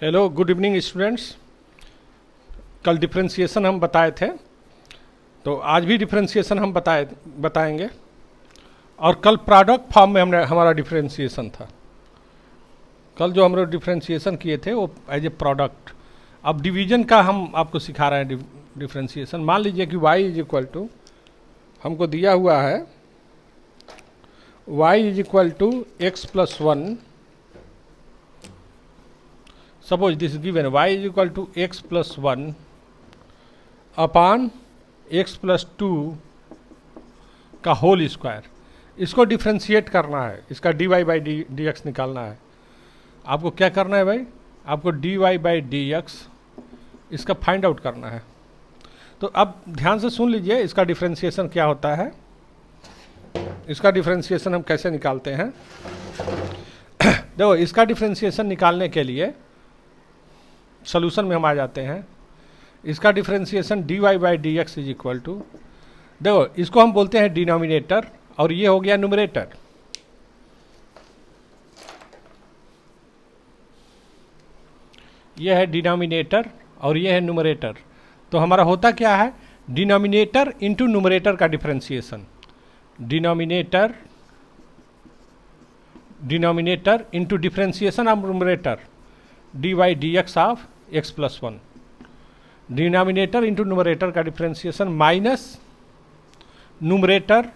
Hello, good evening students. कल differentiation हम बताए थे, तो आज भी डिफरेंशिएशन हम बताएंगे। और कल प्रोडक्ट फॉर्म में हमने हमारा डिफरेंशिएशन था। कल जो हम लोग डिफरेंशिएशन किए थे वो एज ए प्रोडक्ट। अब डिवीजन का हम आपको सिखा रहे हैं डिफरेंशिएशन। मान लीजिए कि y इज इक्वल टू, हमको दिया हुआ है y is equal to x plus one. Suppose this is given y is equal to x plus one upon x plus two का होल स्क्वायर। इसको डिफ्रेंशिएट करना है, इसका dy बाई डी एक्स निकालना है। आपको क्या करना है भाई? आपको dy बाई डी एक्स इसका फाइंड आउट करना है। तो अब ध्यान से सुन लीजिए इसका डिफ्रेंशिएशन क्या होता है। इसका डिफ्रेंशिएशन हम कैसे निकालते हैं। देखो, इसका डिफ्रेंशिएशन निकालने के लिए सोल्यूशन में हम आ जाते हैं। इसका differentiation dy by d x is equal to, देखो इसको हम बोलते हैं डिनोमिनेटर और ये हो गया न्यूमरेटर। ये है डिनोमिनेटर और ये है न्यूमरेटर। तो हमारा होता क्या है? डिनोमिनेटर इंटू न्यूमरेटर का differentiation. Denominator into differentiation of numerator d by d x of x plus one. Denominator into numerator का differentiation minus numerator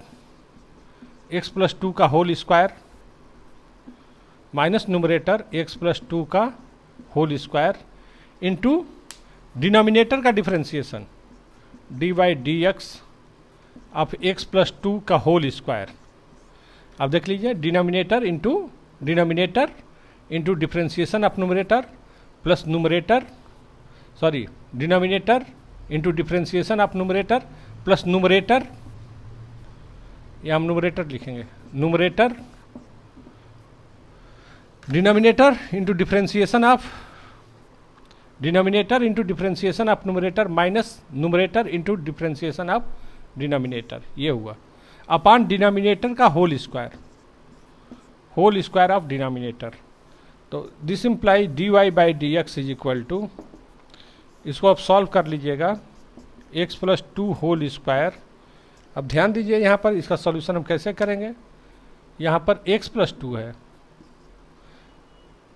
x plus two का whole square minus numerator x plus two का whole square into denominator का differentiation d by d x of x plus two का whole square. अब देख लीजिए, denominator into differentiation of numerator plus denominator into differentiation of numerator plus numerator, या हम numerator लिखेंगे, denominator into differentiation of numerator minus numerator into differentiation of denominator. ये हुआ upon denominator का होल स्क्वायर ऑफ डिनोमिनेटर। तो this imply d y by d x is equal to, इसको आप solve कर लीजिएगा, x plus two whole square. अब ध्यान दीजिए यहाँ पर इसका सॉल्यूशन हम कैसे करेंगे। यहाँ पर एक्स प्लस टू है,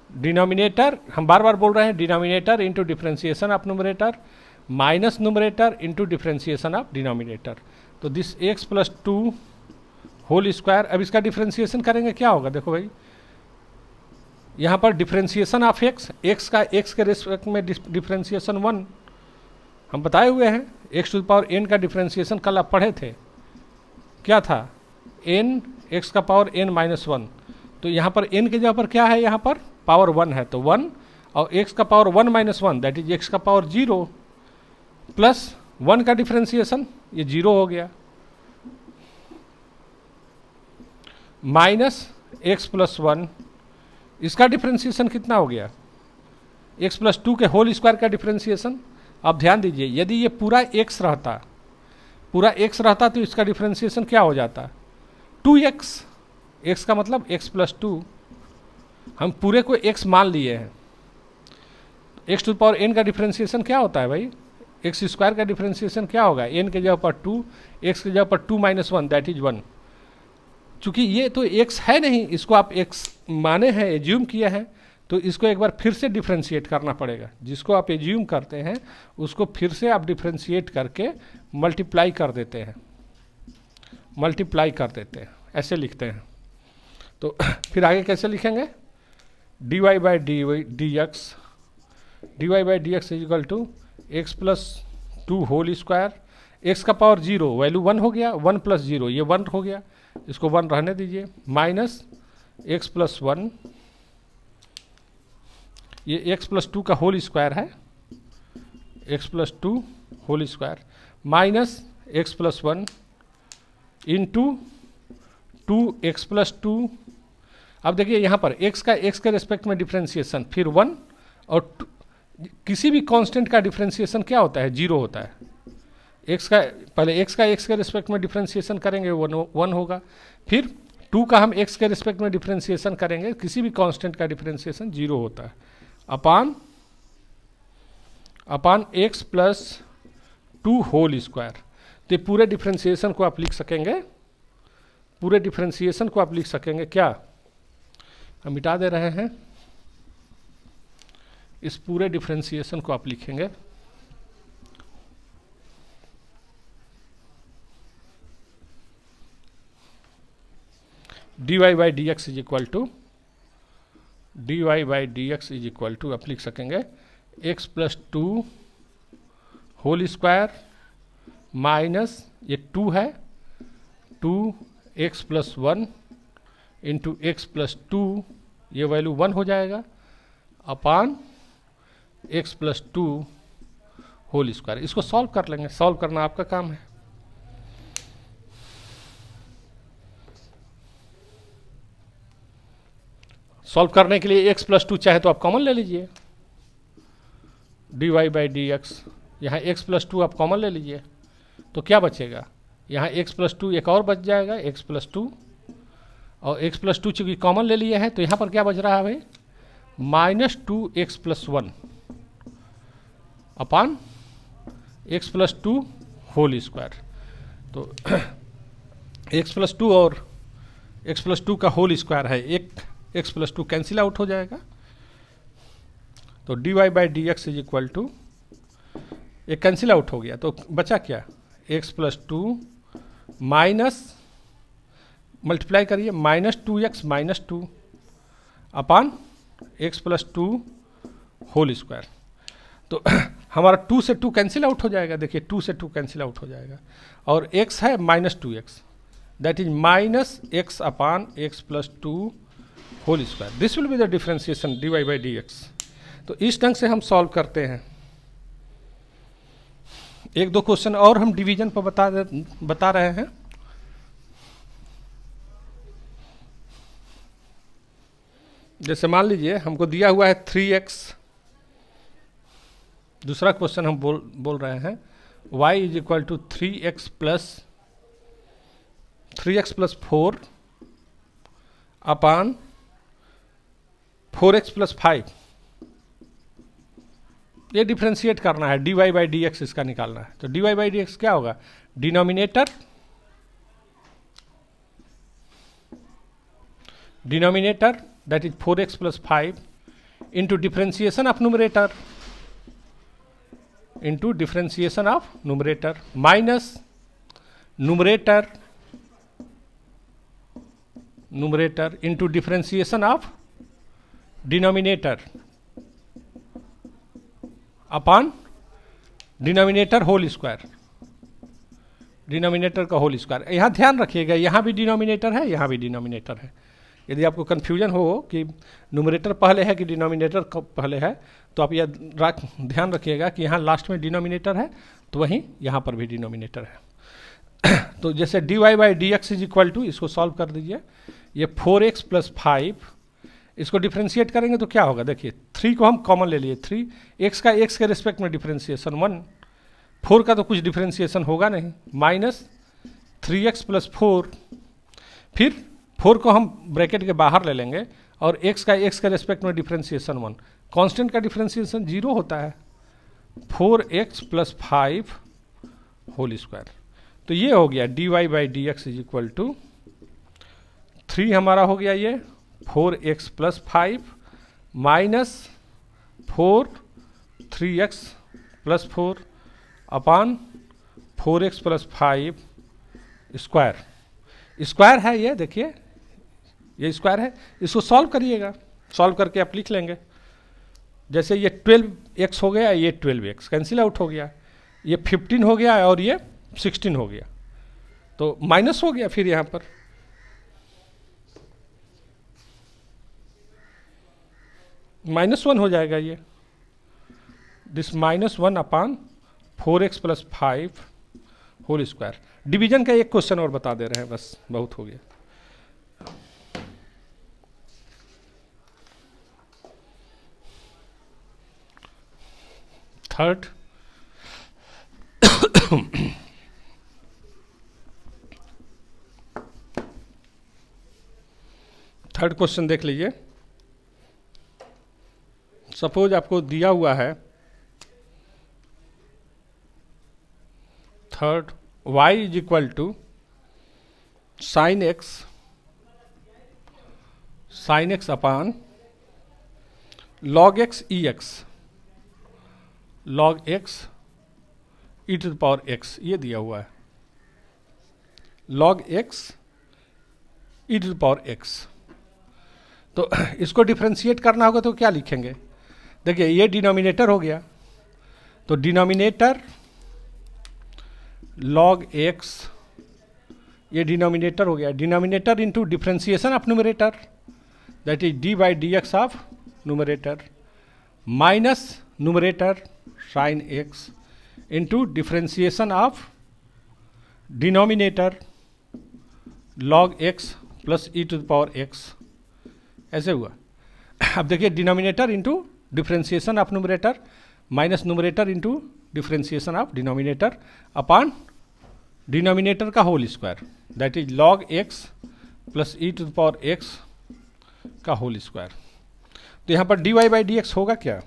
डिनोमिनेटर हम बार बार बोल रहे हैं, denominator into differentiation of numerator minus numerator into differentiation of denominator. तो this x plus two whole square. अब इसका डिफ्रेंशिएशन करेंगे, क्या होगा? देखो भाई, यहाँ पर डिफ्रेंशिएशन ऑफ एक्स के रिस्पेक्ट में डिफ्रेंशिएशन वन हम बताए हुए हैं। X to the power n का डिफ्रेंशिएशन कल आप पढ़े थे, क्या था? एन एक्स का पावर एन माइनस वन। तो यहाँ पर एन के जगह पर क्या है? यहाँ पर पावर वन है, तो वन, और एक्स का power one minus one that is x का पावर जीरो, प्लस वन का डिफ्रेंशिएशन ये जीरो हो गया, माइनस एक्स प्लस वन। इसका डिफ्रेंशिएशन कितना हो गया? एक्स प्लस टू के होल स्क्वायर का डिफ्रेंशिएशन। अब ध्यान दीजिए, यदि ये पूरा एक्स रहता तो इसका डिफ्रेंशिएशन क्या हो जाता? 2x। एक्स का मतलब एक्स प्लस टू, हम पूरे को एक्स मान लिए हैं। एक्स टू पावर एन का डिफ्रेंशिएशन क्या होता है भाई? एक्स स्क्वायर का डिफ्रेंशिएशन क्या होगा? एन के जगह पर टू, एक्स के जगह पर two minus one that is one. चूंकि ये तो एक्स है नहीं, इसको आप एक्स माने हैं, एज्यूम किए हैं, तो इसको एक बार फिर से डिफ्रेंशिएट करना पड़ेगा। जिसको आप एज्यूम करते हैं उसको फिर से आप डिफ्रेंशिएट करके मल्टीप्लाई कर देते हैं, ऐसे लिखते हैं। तो फिर आगे कैसे लिखेंगे? D y by d x is equal to x plus two whole square. X का पावर जीरो, वैल्यू वन हो गया, वन प्लस जीरो ये वन हो गया, इसको वन रहने दीजिए, माइनस एक्स प्लस वन, ये एक्स प्लस टू का होल स्क्वायर है, x plus two whole square minus x plus one into two x plus two. अब देखिए यहाँ पर एक्स के रेस्पेक्ट में डिफ्रेंशिएशन, फिर वन, और किसी भी कांस्टेंट का डिफ्रेंशिएशन क्या होता है? जीरो होता है। पहले एक्स के रेस्पेक्ट में डिफ्रेंशिएशन करेंगे, वन होगा, फिर टू का हम एक्स के रिस्पेक्ट में डिफ्रेंशिएशन करेंगे, किसी भी कांस्टेंट का डिफ्रेंशिएशन जीरो होता है, upon upon x plus 2 whole square. तो ये पूरे डिफ्रेंसिएशन को आप लिख सकेंगे, पूरे डिफ्रेंसिएशन को आप लिख सकेंगे क्या, हम मिटा दे रहे हैं, इस पूरे डिफ्रेंसिएशन को आप लिखेंगे dy by d x is equal to आप लिख सकेंगे x plus 2 whole square minus ये 2 है 2x plus 1 into x plus 2, ये वैल्यू 1 हो जाएगा, अपान x प्लस 2 होल स्क्वायर। इसको सॉल्व कर लेंगे, सॉल्व करना आपका काम है। सॉल्व करने के लिए x प्लस 2 चाहे तो आप कॉमन ले लीजिए, dy बाई डी एक्स, यहाँ x प्लस 2 आप कॉमन ले लीजिए, तो क्या बचेगा, यहाँ x प्लस 2 एक और बच जाएगा, x प्लस 2, और x प्लस 2 चूँकि कॉमन ले लिए हैं तो यहाँ पर क्या बच रहा है भाई, माइनस 2x प्लस 1 अपान x प्लस 2 होल स्क्वायर। तो x प्लस 2 और x प्लस 2 का होल स्क्वायर है, एक x प्लस 2 कैंसिल आउट हो जाएगा, तो dy by d x is equal to, एक कैंसिल आउट हो गया तो बचा क्या, x प्लस 2 माइनस, मल्टीप्लाई करिए, minus 2x minus 2 upon x plus 2 whole square. तो हमारा 2 से 2 कैंसिल आउट हो जाएगा, देखिए 2 से 2 कैंसिल आउट हो जाएगा, और x है minus 2x, that is minus x upon x plus 2 whole square. This will be the differentiation dy by d x. तो इस ढंग से हम सॉल्व करते हैं। एक दो क्वेश्चन और हम डिवीजन पर बता रहे हैं। जैसे मान लीजिए हमको दिया हुआ है 3x, दूसरा क्वेश्चन हम बोल रहे हैं y is equal to 3x plus 4 upon 4x plus 5, ये डिफ्रेंशिएट करना है, dy बाई डी एक्स इसका निकालना है। तो dy बाई डी एक्स क्या होगा, denominator that is 4x plus 5 into differentiation of numerator minus numerator into differentiation of denominator upon denominator whole square, denominator का होल स्क्वायर। यहाँ ध्यान रखिएगा, यहाँ भी डिनोमिनेटर है, यहाँ भी डिनोमिनेटर है। यदि आपको कन्फ्यूजन हो कि न्यूमरेटर पहले है कि डिनोमिनेटर पहले है, तो आप यह ध्यान रखिएगा कि यहाँ लास्ट में डिनोमिनेटर है, तो वहीं यहाँ पर भी डिनोमिनेटर है। तो जैसे dy by d x is equal to, इसको सॉल्व कर दीजिए, ये 4x प्लस 5, इसको डिफ्रेंशिएट करेंगे तो क्या होगा, देखिए 3 को हम कॉमन ले लिए, 3 x का x के रिस्पेक्ट में डिफ्रेंशिएशन 1, 4 का तो कुछ डिफ्रेंशिएशन होगा नहीं, माइनस 3x प्लस 4, फिर 4 को हम ब्रैकेट के बाहर ले लेंगे और x का x के रिस्पेक्ट में डिफ्रेंशिएशन 1, कांस्टेंट का डिफ्रेंशिएशन 0 होता है, 4x प्लस 5 होल स्क्वायर। तो ये हो गया dy by d x is equal to 3 हमारा हो गया ये 4x plus 5 minus 3x plus 4 upon 4x plus 5 square. Square है ये, देखिए ये स्क्वायर है, इसको सॉल्व करिएगा, सॉल्व करके आप लिख लेंगे। जैसे ये 12x हो गया, ये 12x कैंसिल आउट हो गया, ये 15 हो गया और ये 16 हो गया, तो माइनस हो गया, फिर यहाँ पर -1 हो जाएगा ये, this -1 upon 4x plus 5 whole square. Division का एक क्वेश्चन और बता दे रहे हैं, बस बहुत हो गया। थर्ड क्वेश्चन देख लीजिए। सपोज आपको दिया हुआ है third y is equal to sine x upon log x e x, log x e to the power x, ये दिया हुआ है log x e to the power x। तो इसको डिफ्रेंशिएट करना होगा तो क्या लिखेंगे? देखिए ये डिनोमिनेटर हो गया, तो डिनोमिनेटर log x, ये डिनोमिनेटर हो गया, denominator into differentiation of numerator that is d by d x of numerator minus numerator sine x into differentiation of denominator log x plus e to the power x, ऐसे हुआ। अब देखिए denominator into differentiation of numerator minus numerator into differentiation of denominator upon denominator का whole square that is log x plus e to the power x का whole square. तो यहाँ पर dy by d x होगा क्या?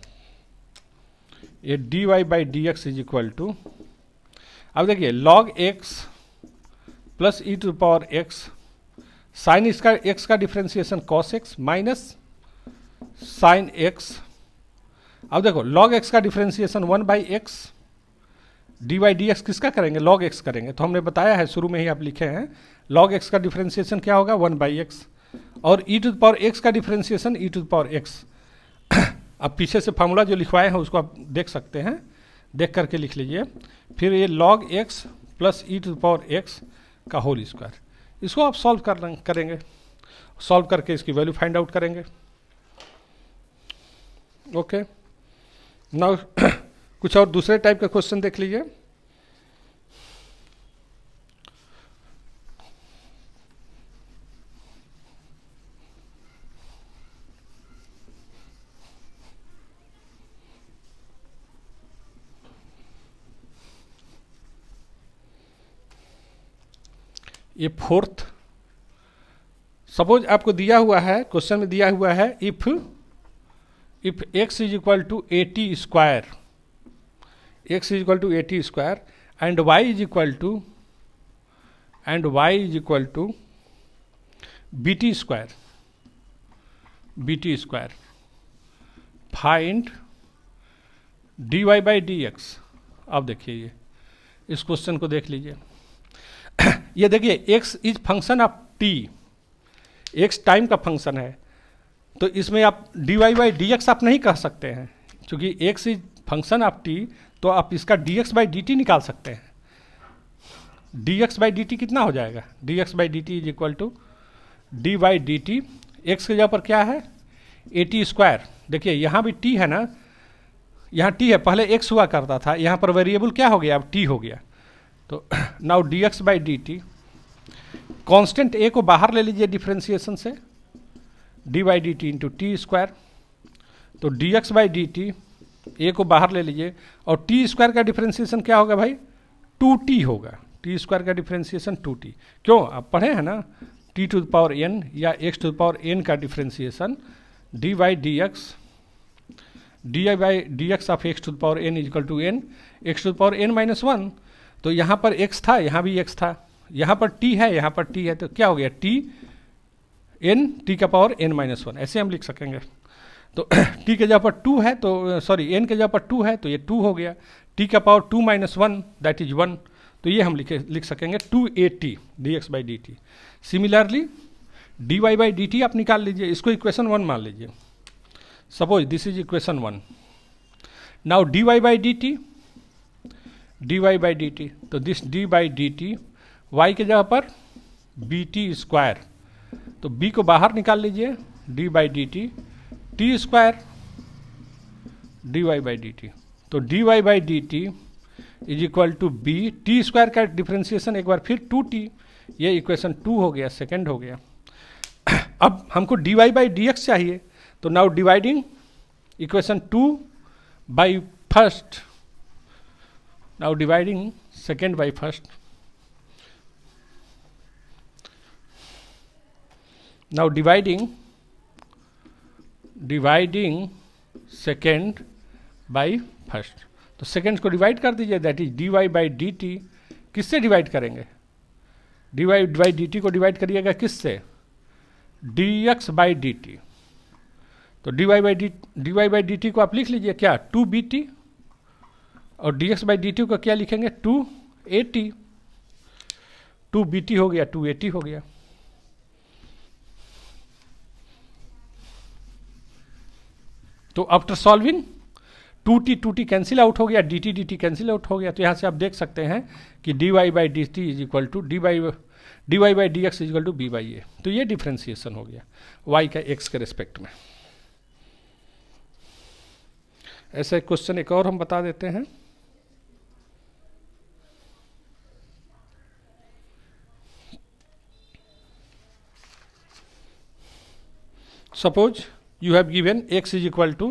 ये dy by d x is equal to, अब देखिए log x plus e to the power x sine इसका x का differentiation cos x minus sine x। अब देखो log x का differentiation 1 by x, d by d x किसका करेंगे? log x करेंगे। तो हमने बताया है शुरू में ही, आप लिखे हैं log x का डिफ्रेंशिएशन क्या होगा? 1 बाई एक्स, और e to the power x का differentiation e to the power x। अब पीछे से फार्मूला जो लिखवाए हैं उसको आप देख सकते हैं, देख करके लिख लीजिए। फिर ये log x plus e to the power x का होल स्क्वायर, इसको आप सॉल्व करेंगे, सॉल्व करके इसकी वैल्यू फाइंड आउट करेंगे। ओके, नाउ कुछ और दूसरे टाइप का क्वेश्चन देख लीजिए। ये फोर्थ, सपोज आपको दिया हुआ है, क्वेश्चन में दिया हुआ है if x is equal to 80 square, x is equal to 80 square and y is equal to bt square, find dy by d x. अब देखिए ये इस क्वेश्चन को देख लीजिए। ये देखिए x is function of t, x time का फंक्शन है, तो इसमें आप dy बाई डी एक्स आप नहीं कह सकते हैं, क्योंकि x is function of t, तो आप इसका dx बाई डी टी निकाल सकते हैं। dx बाई डी टी कितना हो जाएगा? dx by d t is equal to d by d t, x के जगह पर क्या है? 80 स्क्वायर। देखिए यहाँ भी t है ना, यहाँ t है, पहले x हुआ करता था, यहाँ पर वेरिएबल क्या हो गया? अब t हो गया। तो now dx by d T, constant a को बाहर ले लीजिए डिफ्रेंशिएशन से, D by d T into T square, तो dx by d T a को बाहर ले लीजिए, और t स्क्वायर का डिफ्रेंशिएशन क्या होगा भाई? 2t होगा, t स्क्वायर का डिफ्रेंशिएशन 2t। क्यों? आप पढ़े हैं ना, t to the power n या x to the power n का differentiation d by d x, d by d x of x to the power n equal to n, x to the power n minus 1। तो यहाँ पर x था, यहाँ भी x था, यहाँ पर t है, यहाँ पर t है, तो क्या हो गया? t का पावर n माइनस 1, ऐसे हम लिख सकेंगे। तो t के जगह पर 2 है, तो सॉरी n के जगह पर 2 है, तो ये 2 हो गया, t का पावर 2 माइनस 1 दैट इज 1, तो ये हम लिख सकेंगे 2at dx by d t. Similarly dy by d t आप निकाल लीजिए, इसको इक्वेशन 1 मान लीजिए, suppose this is equation 1। Now dy by d t, dy by d t, तो this d by d t, y के जगह पर bt स्क्वायर, तो b को बाहर निकाल लीजिए, d by d t, t square dy by d t, तो dy by d t is equal to b, t square का डिफ्रेंशिएशन एक बार फिर 2t, ये इक्वेशन 2 हो गया, सेकेंड हो गया। अब हमको dy बाई डी एक्स चाहिए, तो now dividing equation 2 by first, now dividing second by first, now dividing second by first, तो सेकेंड को डिवाइड कर दीजिए, that is dy by d t किससे डिवाइड करेंगे? डिवाइड बाई डी टी को divide करिएगा किससे? D x by d t. तो d y by d t को आप लिख लीजिए क्या? 2bt, और d x by d t को क्या लिखेंगे? 2at। 2bt हो गया, 2at हो गया। तो after solving 2t cancel out हो गया, dt कैंसिल आउट हो गया। तो यहाँ से आप देख सकते हैं कि dy by d t is equal to d y by d x is equal to b by a. तो ये डिफ्रेंसिएशन हो गया y का x के रिस्पेक्ट में। ऐसा एक क्वेश्चन एक और हम बता देते हैं। Suppose you have given x is equal to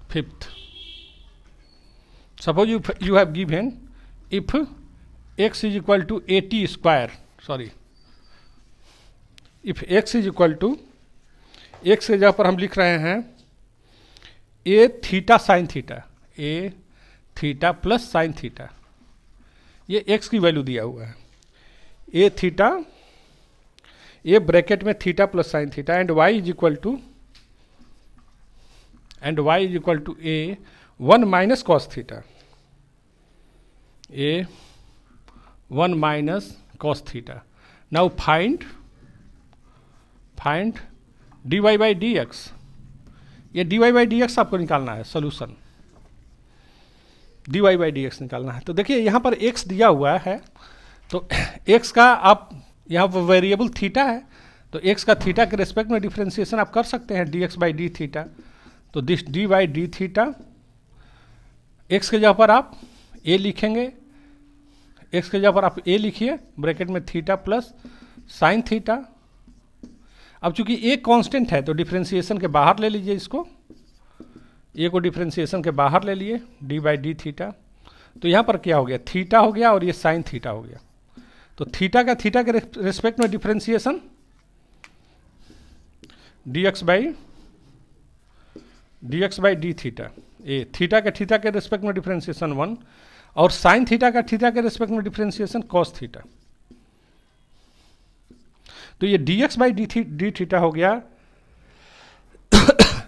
5th. Suppose you have given if x is equal to 80 square, sorry, if x is equal to, x के जगह पर हम लिख रहे हैं a theta sine theta, a theta plus sine theta, ये x की वैल्यू दिया हुआ है। a थीटा, a ब्रैकेट में theta plus sine theta, and y is equal to a 1 minus cos theta, a 1 minus cos theta. Now find dy by d x. ये dy by d x आपको निकालना है, solution dy by d x निकालना है। तो देखिए यहाँ पर x दिया हुआ है, तो x का आप यहाँ पर वेरिएबल थीटा है, तो x का थीटा के रिस्पेक्ट में डिफ्रेंसिएशन आप कर सकते हैं dx बाई डी थीटा। तो this D by d theta, x के जगह पर आप a लिखेंगे, x के जगह पर आप a लिखिए, ब्रैकेट में थीटा प्लस साइन थीटा। अब चूंकि a कांस्टेंट है तो डिफ्रेंसिएशन के बाहर ले लीजिए इसको, a को डिफ्रेंसिएशन के बाहर ले लिए, डी बाई डी थीटा। तो यहाँ पर क्या हो गया? थीटा हो गया और ये साइन थीटा हो गया। तो थीटा के रिस्पेक्ट में differentiation D x by d theta, A theta के रिस्पेक्ट में डिफ्रेंसिएशन 1, और साइन थीटा के रिस्पेक्ट में डिफ्रेंसिएशन कॉस थीटा। तो ये d x by d theta हो गया।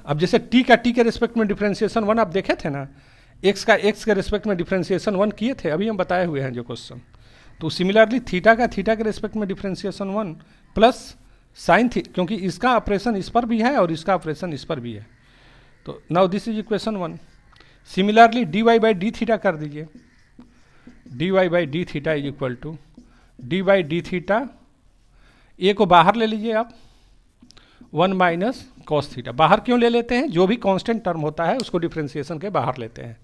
अब जैसे टी के रिस्पेक्ट में डिफ्रेंसिएशन 1 आप देखे थे ना, एक्स के रिस्पेक्ट में डिफ्रेंसिएशन 1 किए थे, अभी हम बताए हुए हैं जो क्वेश्चन। तो सिमिलरली थीटा के रिस्पेक्ट में डिफ्रेंसिएशन 1 प्लस साइन थीटा, क्योंकि इसका ऑपरेशन इस पर भी है और इसका ऑपरेशन इस पर भी है। तो now this is equation 1। Similarly d y by d theta कर दीजिए, d y by d theta is equal to d by d theta, a को बाहर ले लीजिए आप, 1 माइनस कॉस थीटा। बाहर क्यों ले लेते हैं? जो भी कांस्टेंट टर्म होता है उसको डिफ्रेंसिएशन के बाहर लेते हैं।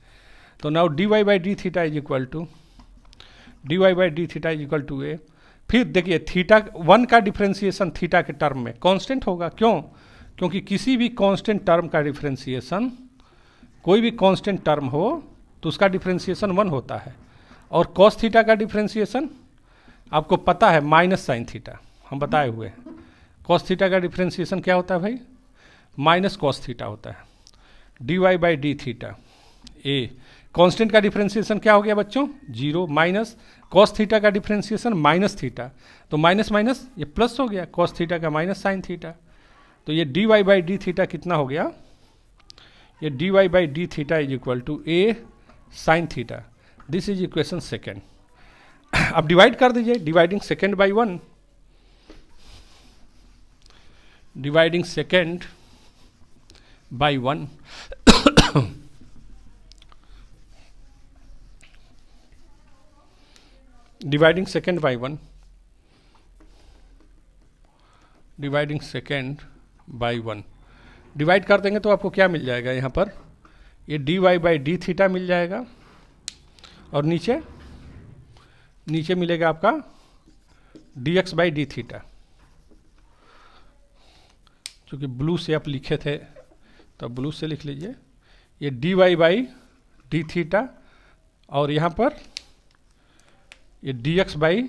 तो now d y by d theta is equal to a. फिर देखिए थीटा 1 का डिफ्रेंसिएशन थीटा के टर्म में कांस्टेंट होगा। क्यों? क्योंकि किसी भी कांस्टेंट टर्म का डिफ्रेंसिएशन, कोई भी कांस्टेंट टर्म हो तो उसका डिफ्रेंसिएशन 1 होता है। और कॉस थीटा का डिफ्रेंसिएशन आपको पता है माइनस साइन थीटा, हम बताए हुए हैं। कॉस थीटा का डिफ्रेंसिएशन क्या होता है भाई? माइनस कॉस थीटा होता है। D y by d theta, a constant का डिफ्रेंसिएशन क्या हो गया बच्चों? 0 माइनस कॉस थीटा का डिफ्रेंसिएशन माइनस थीटा, तो माइनस माइनस ये प्लस हो गया, कॉस थीटा का माइनस साइन थीटा। तो ये d y by d theta कितना हो गया? ये d y by d theta is equal to a sine theta. This is equation second. अब डिवाइड कर दीजिए, dividing second by 1, dividing second by 1, dividing second by 1, dividing second by 1, divide कर देंगे तो आपको क्या मिल जाएगा? यहाँ पर ये d y by d theta मिल जाएगा, और नीचे मिलेगा आपका d x by d theta. क्योंकि ब्लू से आप लिखे थे तो ब्लू से लिख लीजिए, ये d y by d theta, और यहाँ पर ये d x by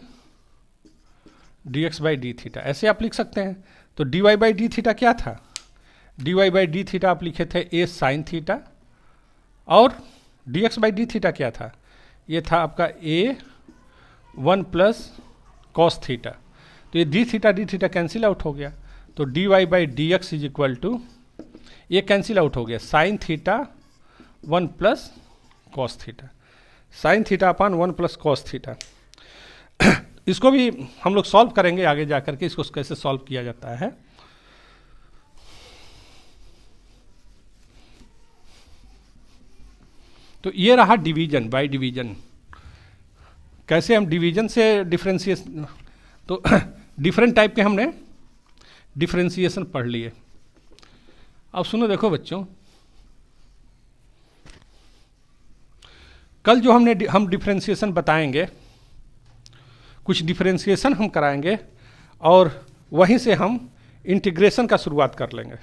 d theta, ऐसे आप लिख सकते हैं। तो dy बाई डी थीटा क्या था? dy बाई डी थीटा आप लिखे थे a साइन थीटा, और dx बाई डी थीटा क्या था? ये था आपका a 1 प्लस कॉस थीटा। तो ये डी थीटा कैंसिल आउट हो गया, तो dy by d x is equal to, ये कैंसिल आउट हो गया, sine theta 1 plus cos theta, sine theta upon 1 plus cos theta. इसको भी हम लोग सॉल्व करेंगे आगे जाकर के, इसको कैसे सॉल्व किया जाता है। तो ये रहा डिवीजन बाय डिवीजन, कैसे हम डिवीजन से डिफरेंशिएशन, तो डिफरेंट टाइप के हमने डिफरेंशिएशन पढ़ लिए। अब सुनो, देखो बच्चों, कल जो हम डिफरेंशिएशन बताएंगे, कुछ डिफरेंशिएशन हम कराएंगे और वहीं से हम इंटीग्रेशन का शुरुआत कर लेंगे।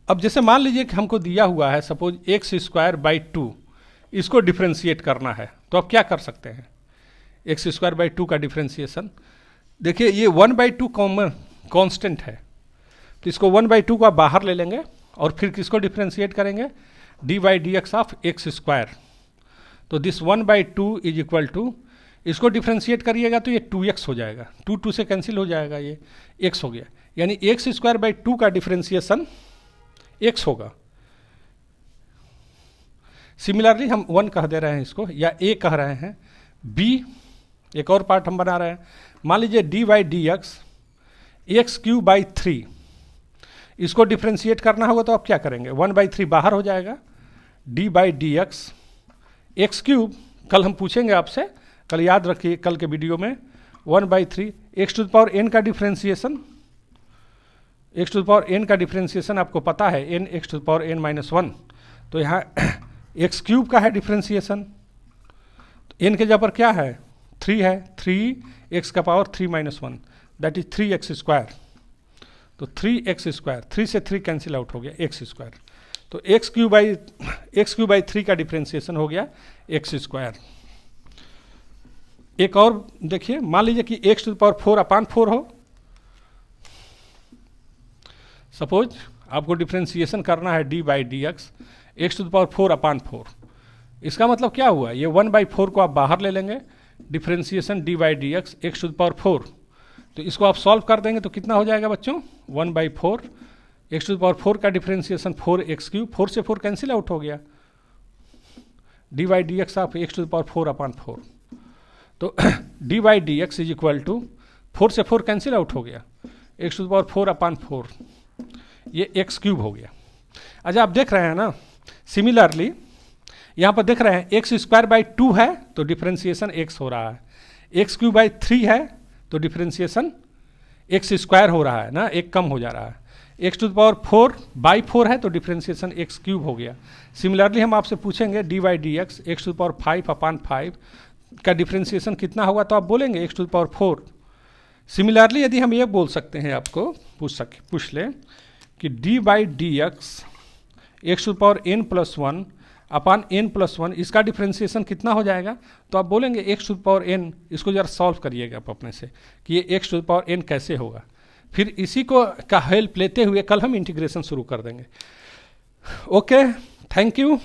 अब जैसे मान लीजिए कि हमको दिया हुआ है सपोज एक्स स्क्वायर बाई 2, इसको डिफरेंशिएट करना है, तो आप क्या कर सकते हैं? एक्स स्क्वायर बाई 2 का डिफरेंशिएशन, देखिए ये 1/2 कॉमन कांस्टेंट है, तो इसको 1/2 को आप बाहर ले लेंगे और फिर किसको डिफरेंशिएट करेंगे? D by d x of x square. तो दिस 1/2 इज इक्वल टू, इसको डिफरेंशिएट करिएगा तो ये 2x हो जाएगा, 2 से कैंसिल हो जाएगा, ये x हो गया, यानी एक्स स्क्वायर बाई 2 का डिफरेंशिएशन x होगा। सिमिलरली हम 1 कह दे रहे हैं इसको, या a कह रहे हैं, b एक और पार्ट हम बना रहे हैं। मान लीजिए D by d x x cube by 3, इसको डिफरेंशिएट करना होगा तो आप क्या करेंगे? 1/3 बाहर हो जाएगा, D by d x x cube, कल हम पूछेंगे आपसे, कल याद रखिए कल के वीडियो में, 1/3 x to the power n का differentiation, x to the power n का डिफरेंशिएशन आपको पता है, n x to the power n minus 1, तो यहाँ एक्स क्यूब का है डिफरेंशिएशन, n के जगह पर क्या है? 3 है, 3x का power 3 minus 1, that is 3x square. तो 3x स्क्वायर, 3 से 3 कैंसिल आउट हो गया, x स्क्वायर, तो एक्स क्यूब बाई 3 का डिफरेंशिएशन हो गया एक्स स्क्वायर। एक और देखिए, मान लीजिए कि x to the power 4 upon 4 हो, सपोज आपको डिफरेंशिएशन करना है d by d x to the power 4 upon 4, इसका मतलब क्या हुआ? ये 1/4 को आप बाहर ले लेंगे, differentiation d by d x to the power 4, तो इसको आप सॉल्व कर देंगे तो कितना हो जाएगा बच्चों? 1/4 एक्स टू द पावर 4 का डिफरेंशिएशन 4x क्यूब, 4 से 4 कैंसिल आउट हो गया, d by d x of x to the power 4 upon 4, तो d by d x is equal to 4 से 4 कैंसिल आउट हो गया, x to the power 4 upon 4, ये x cube हो गया। अच्छा, आप देख रहे हैं ना, सिमिलरली यहाँ पर देख रहे हैं एक्स स्क्वायर बाई 2 है तो डिफरेंशिएशन x हो रहा है, एक्स क्यूब बाई 3 है तो डिफरेंशिएशन एक्स स्क्वायर हो रहा है ना, एक कम हो जा रहा है, x to the power 4 by 4 है तो डिफरेंशिएशन एक्स क्यूब हो गया। सिमिलरली हम आपसे पूछेंगे d by d x x to the power 5 upon 5 का डिफरेंशिएशन कितना होगा, तो आप बोलेंगे x to the power 4। Similarly यदि हम ये बोल सकते हैं, आपको पूछ लें कि d by d x to the power n plus 1 upon n plus 1, इसका डिफरेंशिएशन कितना हो जाएगा, तो आप बोलेंगे x to the power n। इसको जरा सॉल्व करिएगा आप अपने से कि ये x to the power n कैसे होगा, फिर इसी को का हेल्प लेते हुए कल हम इंटीग्रेशन शुरू कर देंगे। Okay, thank you.